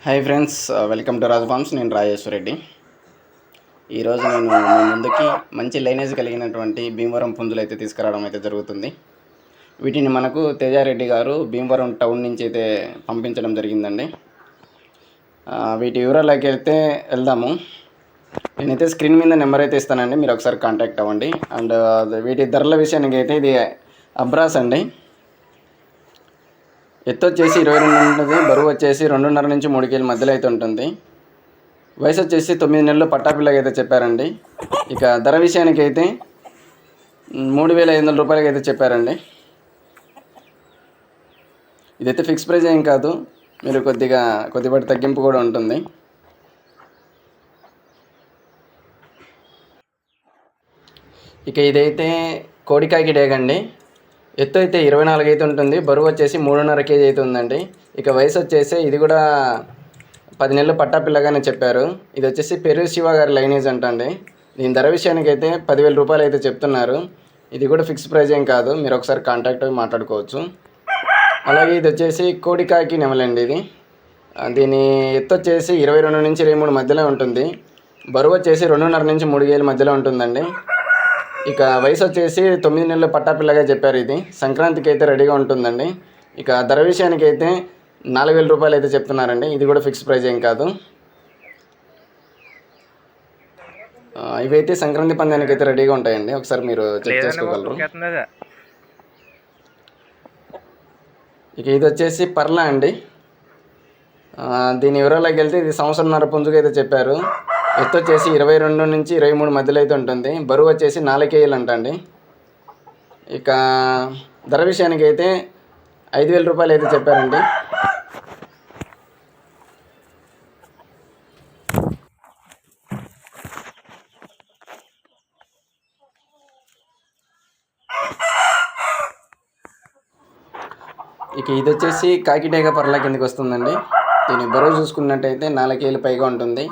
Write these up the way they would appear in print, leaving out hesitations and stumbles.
Hi friends, welcome to Raj farms. నేను రాజేశ్వర రెడ్డి. ఈరోజు నేను మీ ముందుకి మంచి లైనేజ్ కలిగినటువంటి భీమవరం పుంజులు అయితే తీసుకురావడం అయితే జరుగుతుంది. వీటిని మనకు తేజారెడ్డి గారు భీమవరం టౌన్ నుంచి అయితే పంపించడం జరిగిందండి. వీటి వివరాలకి వెళ్దాము. నేనైతే స్క్రీన్ మీద నెంబర్ అయితే ఇస్తానండి, మీరు ఒకసారి కాంటాక్ట్ అవ్వండి. అండ్ వీటి ధరల విషయానికి అయితే ఇది అబ్రాస్ అండి. ఎత్తు వచ్చేసి 22 ఉంటుంది, బరువు వచ్చేసి 2.5 నుంచి 3 కేజీల మధ్యలో అయితే ఉంటుంది. వయసు వచ్చేసి 9 నెలలు పట్టాపిల్లగా అయితే చెప్పారండి. ఇక ధర విషయానికి అయితే 3,500 రూపాయలకి అయితే చెప్పారండి. ఇదైతే ఫిక్స్ ప్రైజ్ ఏం కాదు, మీరు కొద్దిపాటి తగ్గింపు కూడా ఉంటుంది. ఇక ఇదైతే కోడికాకి డేగండి. ఎత్తు అయితే 24 అయితే ఉంటుంది, బరువు వచ్చేసి 3.5 కేజీ అయితే ఉందండి. ఇక వయసు వచ్చేసి ఇది కూడా 10 నెలలు పట్టాపిల్లగానే చెప్పారు. ఇది వచ్చేసి పెరుగు శివ గారి లైనేజ్ అంటండి. దీని ధర విషయానికి అయితే 10,000 రూపాయలు అయితే చెప్తున్నారు. ఇది కూడా ఫిక్స్ ప్రైజ్ ఏం కాదు, మీరు ఒకసారి కాంటాక్ట్ అయ్యి మాట్లాడుకోవచ్చు. అలాగే ఇది వచ్చేసి కోడికాకి నెమలండి. దీని ఎత్తు వచ్చేసి 22 నుంచి 23 మధ్యలో ఉంటుంది. బరువు వచ్చేసి 2.5 నుంచి 3 కేజీల మధ్యలో ఉంటుందండి. ఇక వయసు వచ్చేసి 9 నెలలు పట్టాపిల్లగా చెప్పారు. ఇది సంక్రాంతికి అయితే రెడీగా ఉంటుందండి. ఇక ధర విషయానికి అయితే 4,000 రూపాయలు అయితే చెప్తున్నారండి. ఇది కూడా ఫిక్స్ ప్రైజ్ ఏం కాదు. ఇవైతే సంక్రాంతి పందానికి అయితే రెడీగా ఉంటాయండి, ఒకసారి మీరు చెక్ చేసుకోగలరు. ఇక ఇది వచ్చేసి పర్లా అండి. దీని వివరాలకు వెళ్తే ఇది 1.5 పుంజుగా అయితే చెప్పారు. ఎత్తు వచ్చేసి 22 నుంచి 23 మధ్యలో అయితే ఉంటుంది. బరువు వచ్చేసి 4 కేజీలు అంటండి. ఇక ధర విషయానికి అయితే 5,000 రూపాయలు అయితే చెప్పారండి. ఇక ఇది వచ్చేసి కాకిటేగ పర్లా కిందకి వస్తుందండి. దీని బరువు చూసుకున్నట్టయితే 4 కేజీలు పైగా ఉంటుంది.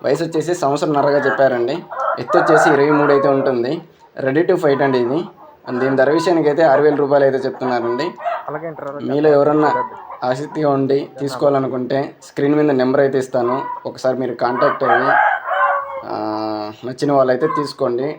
వయసు వచ్చేసి 1.5 చెప్పారండి. ఎత్తు వచ్చేసి 23 అయితే ఉంటుంది. రెడీ టు ఫైట్ అండి ఇది. దీని ధర విషయానికి అయితే 6,000 రూపాయలు అయితే చెప్తున్నారండి. మీలో ఎవరన్నా ఆసక్తిగా ఉండి తీసుకోవాలనుకుంటే స్క్రీన్ మీద నెంబర్ అయితే ఇస్తాను, ఒకసారి మీరు కాంటాక్ట్ అయ్యి నచ్చిన వాళ్ళైతే తీసుకోండి.